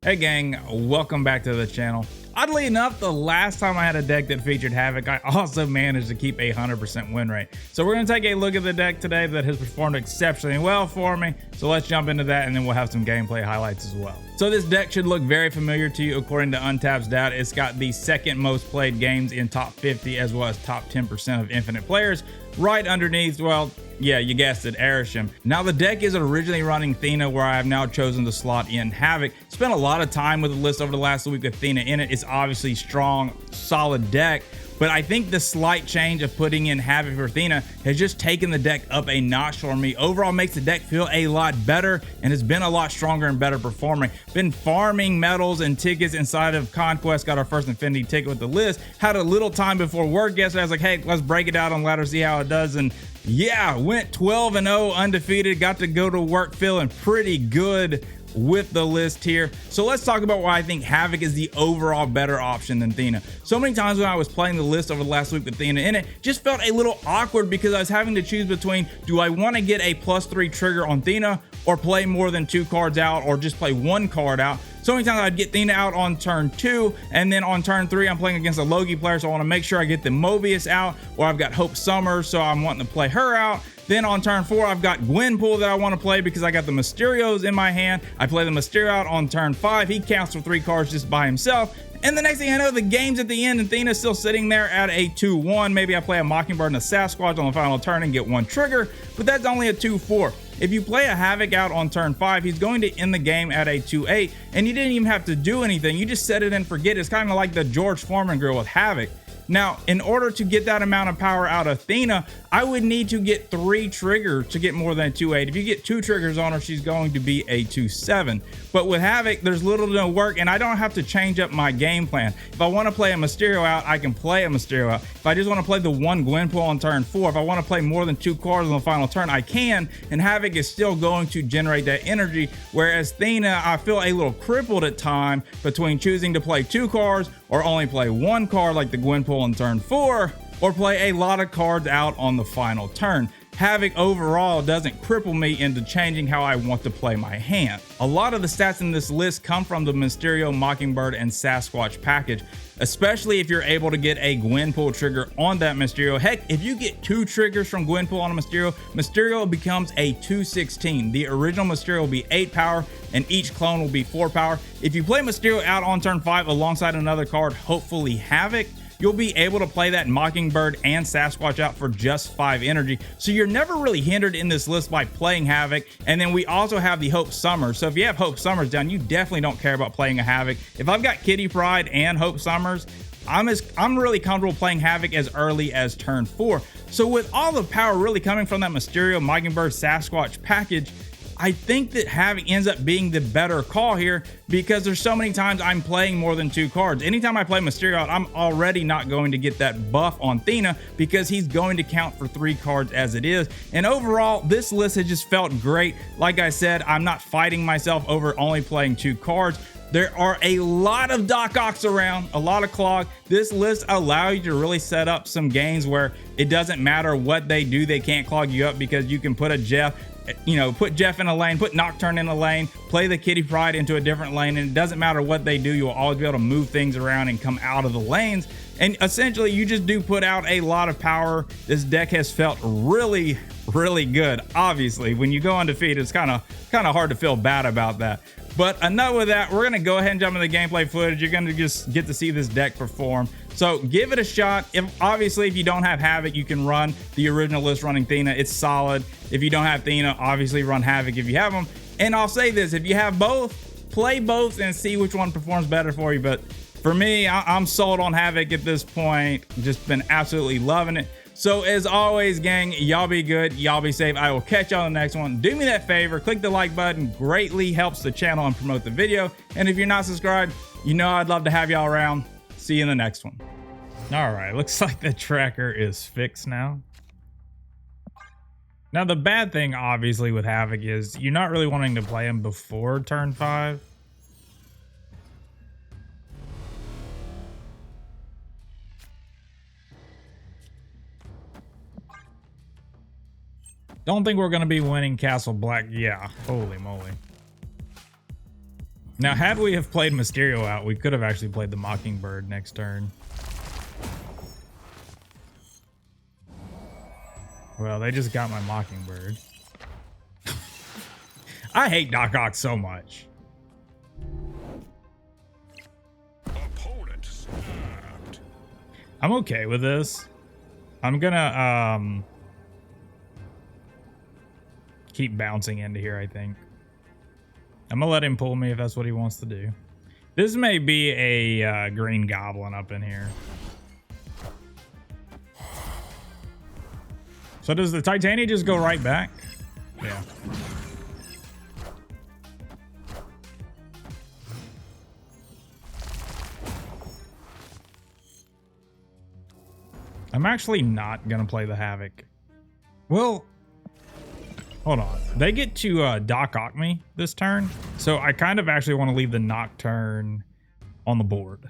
Hey gang, welcome back to the channel. Oddly enough, the last time I had a deck that featured Havok, I also managed to keep a 100% win rate. So we're going to take a look at the deck today that has performed exceptionally well for me. So let's jump into that and then we'll have some gameplay highlights as well. So this deck should look very familiar to you according to Untap's data. It's got the second most played games in top 50 as well as top 10% of infinite players. Right underneath, well, yeah, you guessed it, Arishem. Now the deck is originally running Thena, where I have now chosen to slot in Havok. Spent a lot of time with the list over the last week with Thena in it. It's obviously strong, solid deck, but I think the slight change of putting in Havok for Thena has just taken the deck up a notch for me. Overall makes the deck feel a lot better and has been a lot stronger and better performing. Been farming medals and tickets inside of Conquest, got our first Infinity ticket with the list. Had a little time before work yesterday. I was like, hey, let's break it out on ladder, see how it does. And yeah, went 12-0 undefeated, got to go to work feeling pretty good with the list here. So let's talk about why I think Havok is the overall better option than Thena. So many times when I was playing the list over the last week with Thena in it, just felt a little awkward because I was having to choose between, do I want to get a +3 trigger on Thena or play more than 2 cards out or just play 1 card out? So many times I'd get Thena out on turn 2, and then on turn 3 I'm playing against a Loki player, so I want to make sure I get the Mobius out, or I've got Hope Summers, so I'm wanting to play her out. Then on turn 4 I've got Gwenpool that I want to play because I got the Mysterios in my hand. I play the Mysterio out on turn 5. He counts for 3 cards just by himself. And the next thing I know, the game's at the end and Thena's still sitting there at a 2-1. Maybe I play a Mockingbird and a Sasquatch on the final turn and get 1 trigger, but that's only a 2-4. If you play a Havok out on turn 5, he's going to end the game at a 2-8, and you didn't even have to do anything. You just set it and forget. It's kind of like the George Foreman grill with Havok. Now, in order to get that amount of power out of Thena, I would need to get 3 triggers to get more than a 2-8. If you get 2 triggers on her, she's going to be a 2-7. But with Havok, there's little to no work, and I don't have to change up my game plan. If I want to play a Mysterio out, I can play a Mysterio out. If I just want to play the 1 Gwenpool on turn 4, if I want to play more than 2 cards on the final turn, I can, and Havok is still going to generate that energy, whereas Thena, I feel a little crippled at time between choosing to play 2 cards or only play 1 card like the Gwenpool on turn 4, or play a lot of cards out on the final turn. Havok overall doesn't cripple me into changing how I want to play my hand. A lot of the stats in this list come from the Mysterio, Mockingbird, and Sasquatch package, especially if you're able to get a Gwenpool trigger on that Mysterio. Heck, if you get 2 triggers from Gwenpool on a Mysterio, Mysterio becomes a 216. The original Mysterio will be 8 power, and each clone will be 4 power. If you play Mysterio out on turn 5 alongside another card, hopefully Havok, you'll be able to play that Mockingbird and Sasquatch out for just 5 energy. So you're never really hindered in this list by playing Havok. And then we also have the Hope Summers. So if you have Hope Summers down, you definitely don't care about playing a Havok. If I've got Kitty Pryde and Hope Summers, I'm really comfortable playing Havok as early as turn 4. So with all the power really coming from that Mysterio, Mockingbird, Sasquatch package, I think that Havok ends up being the better call here because there's so many times I'm playing more than 2 cards. Anytime I play Mysterio out, I'm already not going to get that buff on Thena because he's going to count for 3 cards as it is. And overall, this list has just felt great. Like I said, I'm not fighting myself over only playing 2 cards. There are a lot of Doc Ox around, a lot of clog. This list allows you to really set up some games where it doesn't matter what they do, they can't clog you up because you can put a Jeff, put Jeff in a lane, put Nocturne in a lane, play the Kitty Pryde into a different lane, and it doesn't matter what they do, you'll always be able to move things around and come out of the lanes. And essentially, you just do put out a lot of power. This deck has felt really, really good. Obviously, when you go undefeated, it's kind of hard to feel bad about that. But enough with that, we're gonna go ahead and jump into the gameplay footage. You're gonna just get to see this deck perform. So give it a shot. Obviously, if you don't have Havok, you can run the original list running Thena. It's solid. If you don't have Thena, obviously run Havok if you have them. And I'll say this, if you have both, play both and see which one performs better for you. But for me, I'm sold on Havok at this point. Just been absolutely loving it. So as always, gang, y'all be good, y'all be safe. I will catch y'all on the next one. Do me that favor, click the like button, greatly helps the channel and promote the video. And if you're not subscribed, you know I'd love to have y'all around. See you in the next one. All right, looks like the tracker is fixed now. Now the bad thing obviously with Havok is you're not really wanting to play him before turn 5. Don't think we're going to be winning Castle Black. Yeah, holy moly. Now, had we have played Mysterio out, we could have actually played the Mockingbird next turn. Well, they just got my Mockingbird. I hate Doc Ock so much. Opponent snapped. I'm okay with this. I'm gonna keep bouncing into here, I think. I'm gonna let him pull me if that's what he wants to do. This may be a green goblin up in here. So does the Titania just go right back? Yeah. I'm actually not gonna play the Havok. Well, hold on. They get to Doc Ock me this turn, so I kind of actually want to leave the Nocturne on the board.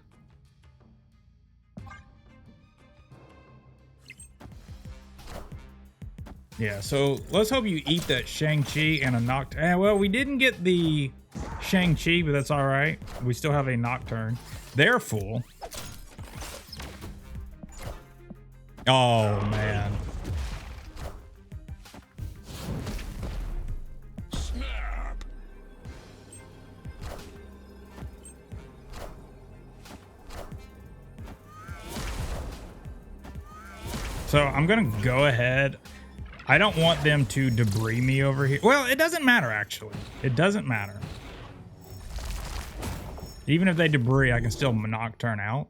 Yeah, so let's hope you eat that Shang-Chi and a Nocturne. Well, we didn't get the Shang-Chi, but that's all right. We still have a Nocturne. They're full. Oh, man. Snap. So I'm going to go ahead. I don't want them to debris me over here. Well, it doesn't matter, actually. It doesn't matter. Even if they debris, I can still Nocturne out.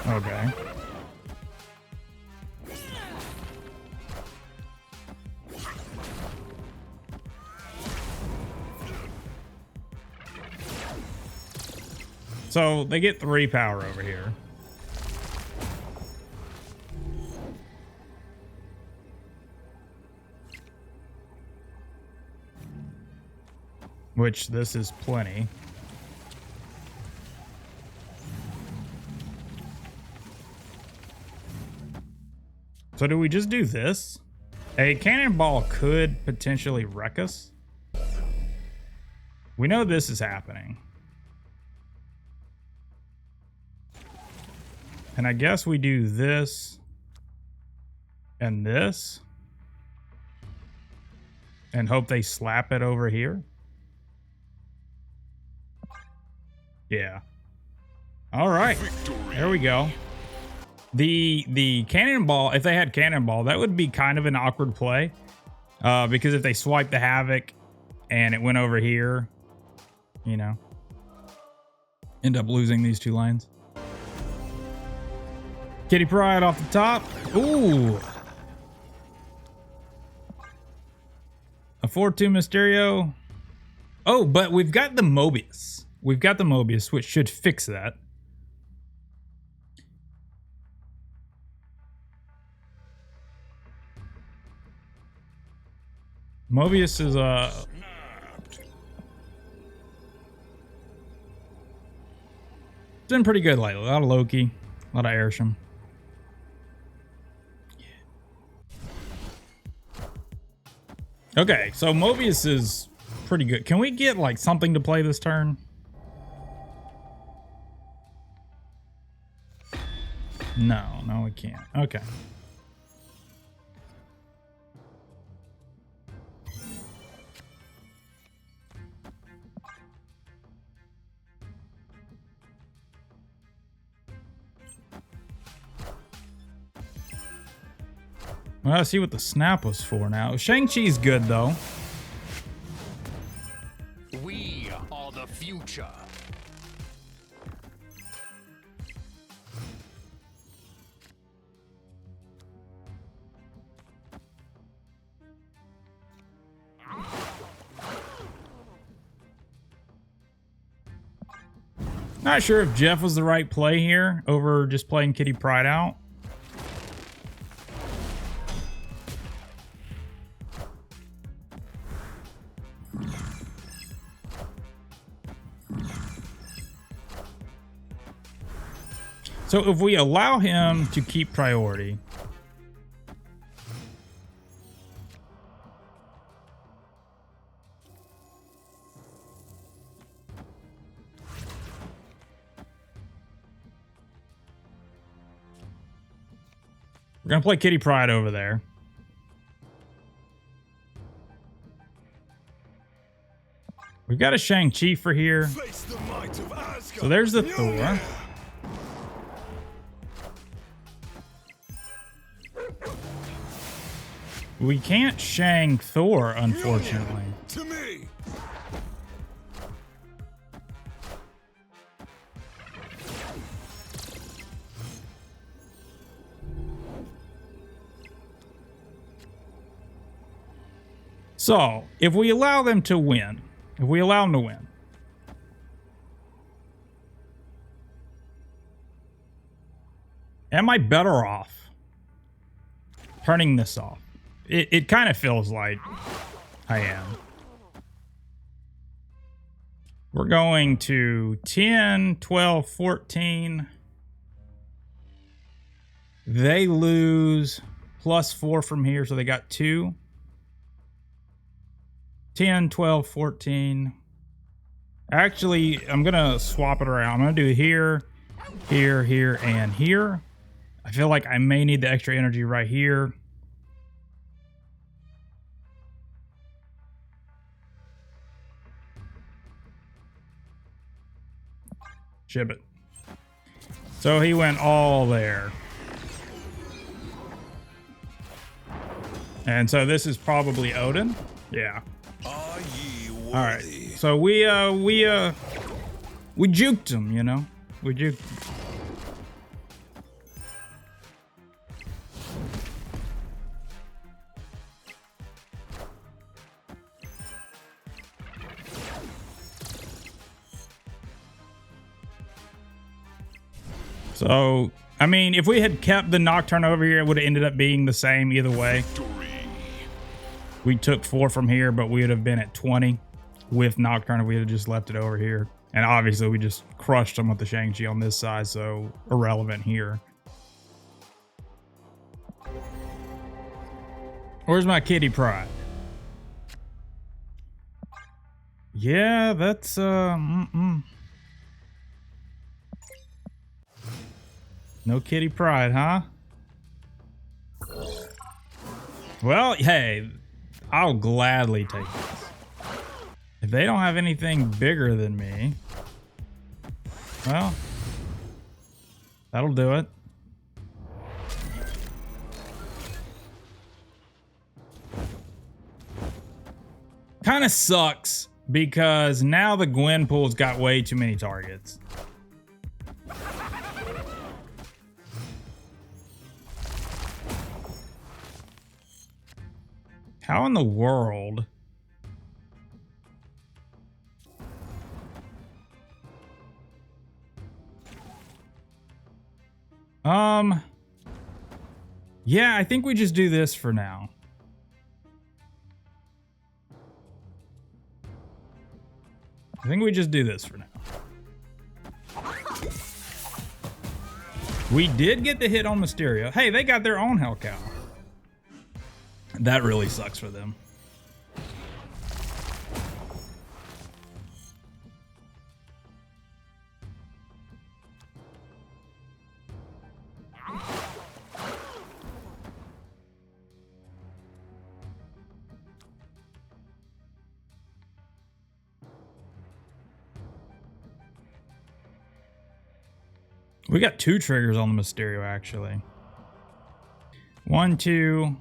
Okay. So they get 3 power over here. Which this is plenty. So do we just do this? A cannonball could potentially wreck us. We know this is happening. And I guess we do this and this and hope they slap it over here. Yeah. All right. There we go. The cannonball, if they had cannonball, that would be kind of an awkward play. Because if they swipe the Havok and it went over here, you know, end up losing these 2 lanes. Kitty Pryde off the top. Ooh. A 4-2 Mysterio. Oh, but we've got the Mobius. We've got the Mobius, which should fix that. Mobius is it's been pretty good lately. A lot of Loki, a lot of Airsham. Okay, so Mobius is pretty good. Can we get like something to play this turn? No, we can't. Okay. Well, I see what the snap was for now. Shang-Chi's good, though. We are the future. Not sure if Jeff was the right play here over just playing Kitty Pryde out. So if we allow him to keep priority, we're gonna play Kitty Pryde over there. We've got a Shang-Chi for here. So there's the Thor. We can't Shang Thor, unfortunately. To me. So, if we allow them to win, if we allow them to win, am I better off turning this off? It kind of feels like I am. We're going to 10, 12, 14. They lose +4 from here, so they got 2. 10, 12, 14. Actually, I'm going to swap it around. I'm going to do here, here, here, and here. I feel like I may need the extra energy right here. Ship it. So he went all there. And so this is probably Odin. Yeah. Are ye worthy? All right. So we juked him, you know. We juked him. So, I mean, if we had kept the Nocturne over here, it would have ended up being the same either way. We took 4 from here, but we would have been at 20 with Nocturne if we had just left it over here. And obviously, we just crushed them with the Shang-Chi on this side, so irrelevant here. Where's my Kitty Pryde? Yeah, that's, No Kitty Pryde, huh? Well, hey, I'll gladly take this. If they don't have anything bigger than me, well, that'll do it. Kind of sucks because now the Gwen pool's got way too many targets. How in the world? Yeah, I think we just do this for now. I think we just do this for now. We did get the hit on Mysterio. Hey, they got their own Hell Cow. That really sucks for them. We got 2 triggers on the Mysterio, actually. 1, 2.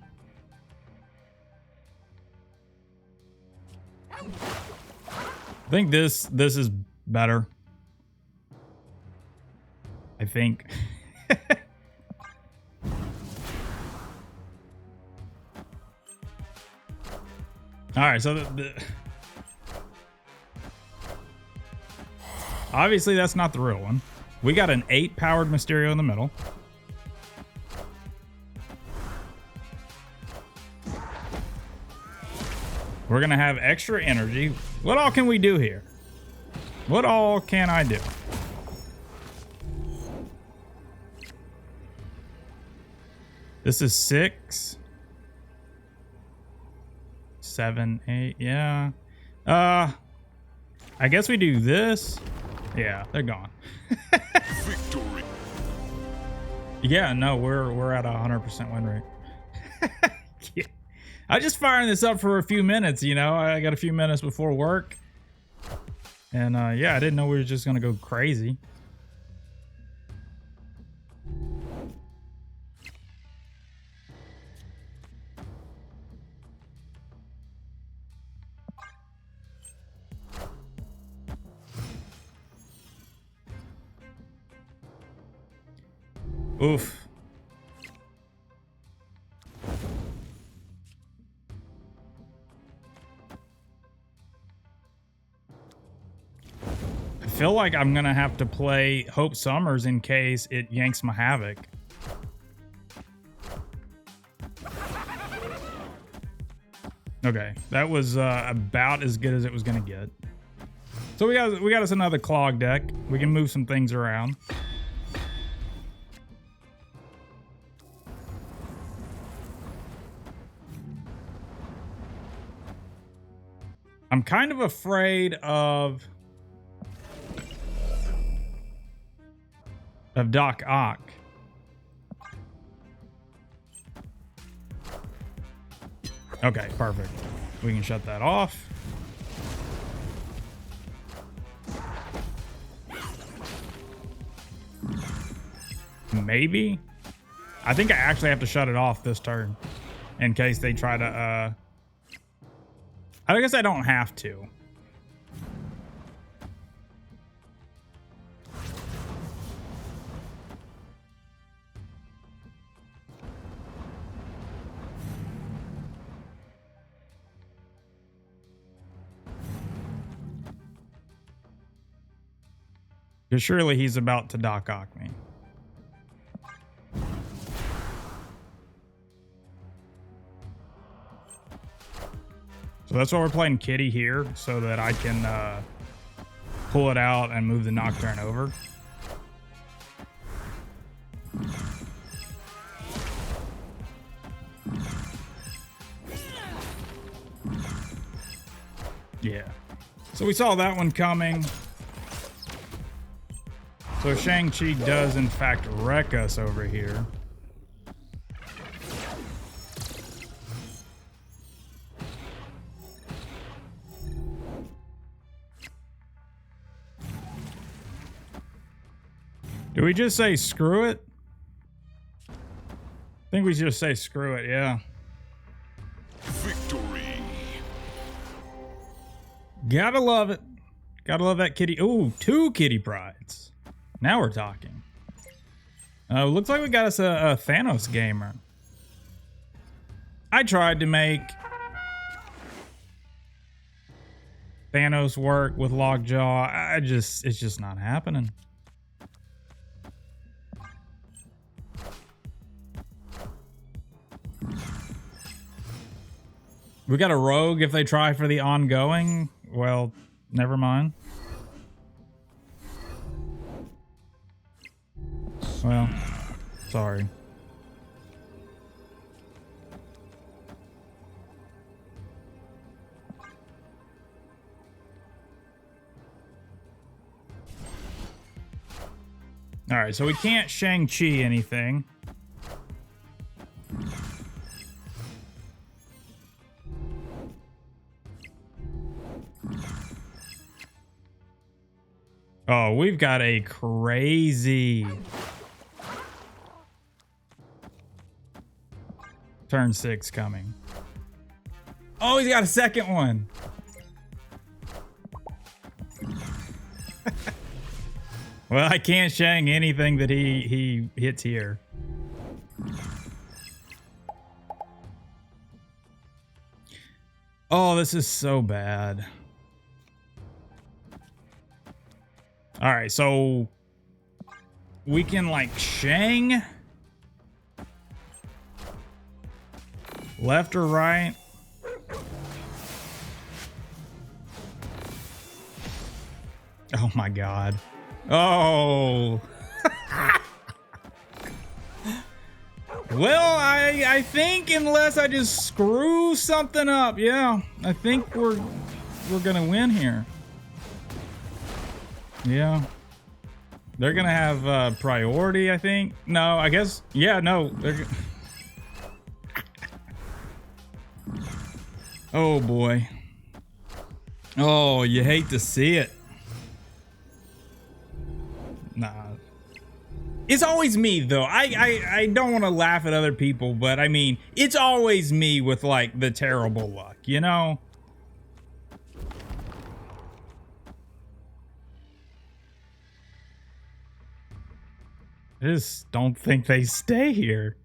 I think this is better. I think. All right, so obviously that's not the real one. We got an 8 powered Mysterio in the middle. We're gonna have extra energy. What all can we do here? What all can I do? This is 6, 7, 8. Yeah. I guess we do this. Yeah, they're gone. Victory. Yeah, no, we're at 100% win rate. Yeah. I just firing this up for a few minutes, you know. I got a few minutes before work. And yeah, I didn't know we were just gonna go crazy. Oof. I feel like I'm gonna have to play Hope Summers in case it yanks my Havok. Okay, that was about as good as it was gonna get. So we got us another clog deck. We can move some things around. I'm kind of afraid of Doc Ock. Okay, perfect. We can shut that off. Maybe. I think I actually have to shut it off this turn in case they try to I guess I don't have to. Because surely he's about to Doc Ock me. So that's why we're playing Kitty here, so that I can pull it out and move the Nocturne over. Yeah. So we saw that one coming. So Shang-Chi does in fact wreck us over here. Do we just say screw it? I think we just say screw it, yeah. Victory. Gotta love it. Gotta love that kitty. Ooh, 2 kitty prides. Now we're talking. Looks like we got us a Thanos gamer. I tried to make Thanos work with Lockjaw. It's just not happening. We got a rogue if they try for the ongoing. Well, never mind. Well, sorry. All right, so we can't Shang-Chi anything. Oh, we've got a crazy turn 6 coming. Oh, he's got a second one. Well, I can't Shang anything that he hits here. Oh, this is so bad. All right, so we can like Shang left or right. Oh my God. Oh. Well, I think unless I just screw something up, yeah, I think we're gonna win here. Yeah, they're gonna have priority, I think. No, I guess, yeah, no. Oh boy. Oh, you hate to see it. Nah. It's always me though. I don't want to laugh at other people, but I mean, it's always me with like the terrible luck, you know? I just don't think they stay here.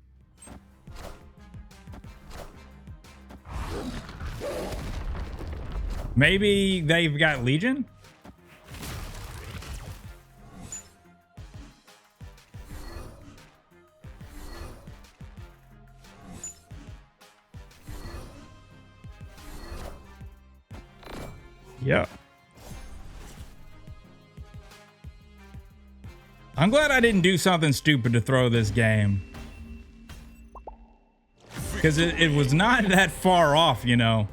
Maybe they've got Legion? Yeah. I'm glad I didn't do something stupid to throw this game. Because it was not that far off, you know.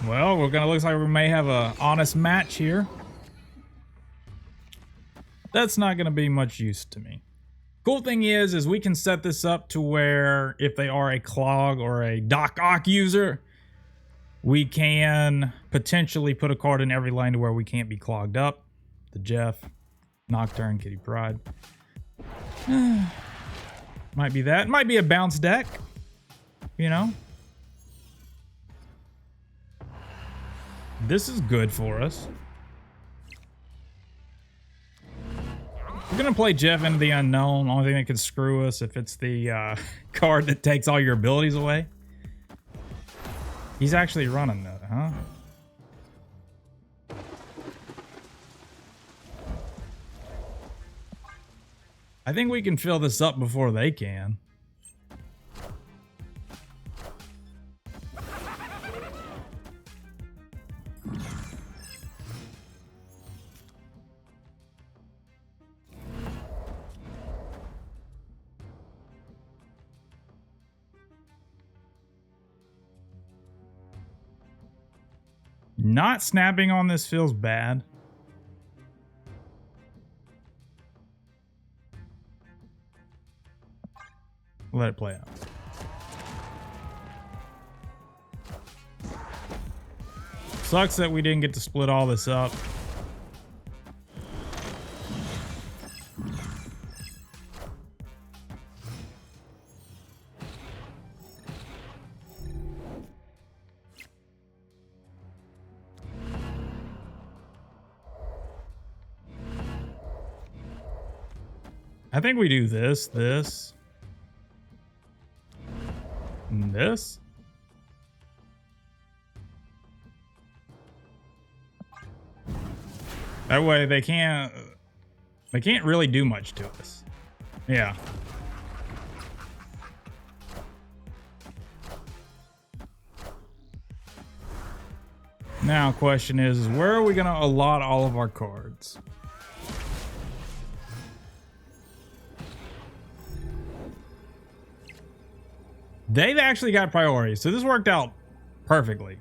Well, we're gonna look like we may have a honest match here. That's not gonna be much use to me. Cool thing is we can set this up to where if they are a clog or a Doc Ock user, we can potentially put a card in every lane to where we can't be clogged up. The Jeff, Nocturne, Kitty Pride. Might be that. Might be a bounce deck, you know. This is good for us. We're gonna play Jeff into the unknown. Only thing that could screw us if it's the card that takes all your abilities away. He's actually running that, huh? I think we can fill this up before they can. Not snapping on this feels bad. Let it play out. Sucks that we didn't get to split all this up. I think we do this, and this. That way they can't really do much to us. Yeah. Now question is where are we gonna allot all of our cards? They've actually got priority, so this worked out perfectly.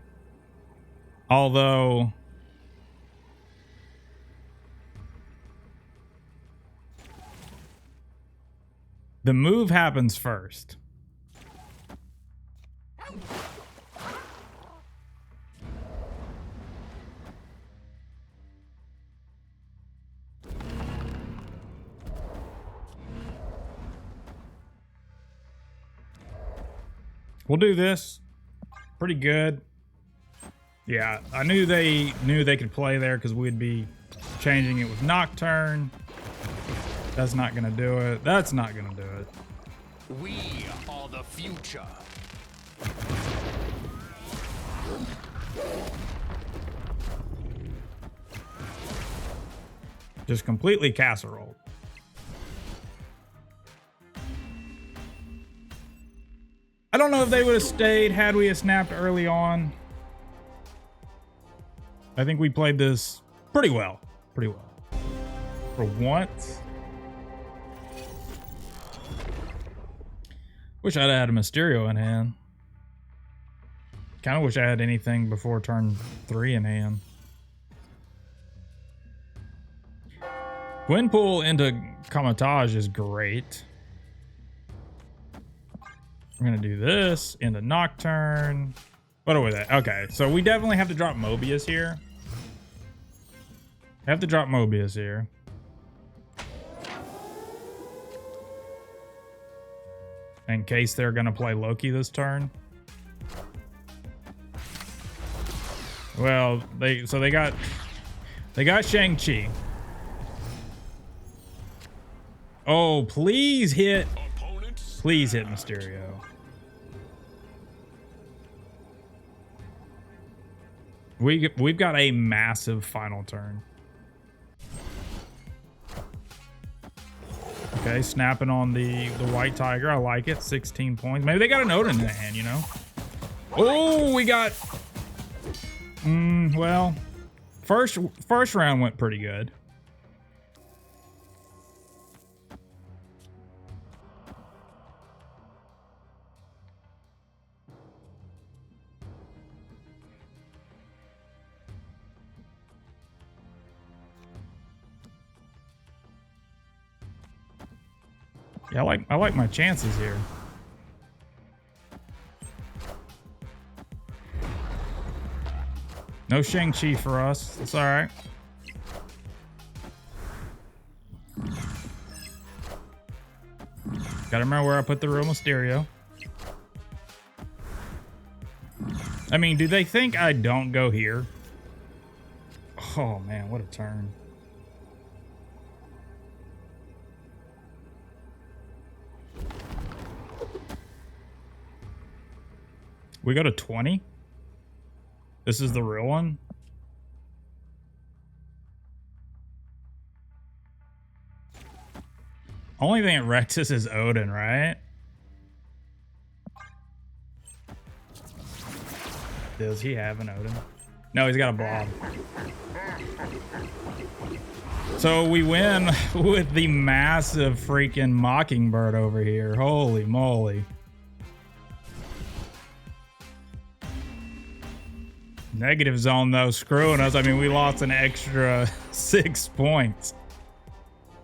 Although the move happens first. We'll do this. Pretty good. Yeah, I knew they could play there because we'd be changing it with Nocturne. That's not gonna do it. That's not gonna do it. We are the future. Just completely casserole. I don't know if they would have stayed had we have snapped early on. I think we played this pretty well. Pretty well. For once. Wish I'd had a Mysterio in hand. Kind of wish I had anything before turn 3 in hand. Gwynpool into Kamatage is great. I'm gonna do this into Nocturne. What are we at? Okay, so we definitely have to drop Mobius here. Have to drop Mobius here. In case they're gonna play Loki this turn. Well, they got Shang-Chi. Oh, please hit Mysterio. We've got a massive final turn. Okay, snapping on the White Tiger. I like it. 16 points. Maybe they got an Odin in the hand, you know? Oh, we got... well, first round went pretty good. Yeah, I like my chances here. No Shang-Chi for us. It's all right. Gotta remember where I put the real Mysterio. I mean, do they think I don't go here? Oh man, what a turn. We go to 20? This is the real one? Only thing that wrecks us is Odin, right? Does he have an Odin? No, he's got a blob. So we win with the massive freaking Mockingbird over here. Holy moly. Negative zone though, screwing us. I mean, we lost an extra 6 points.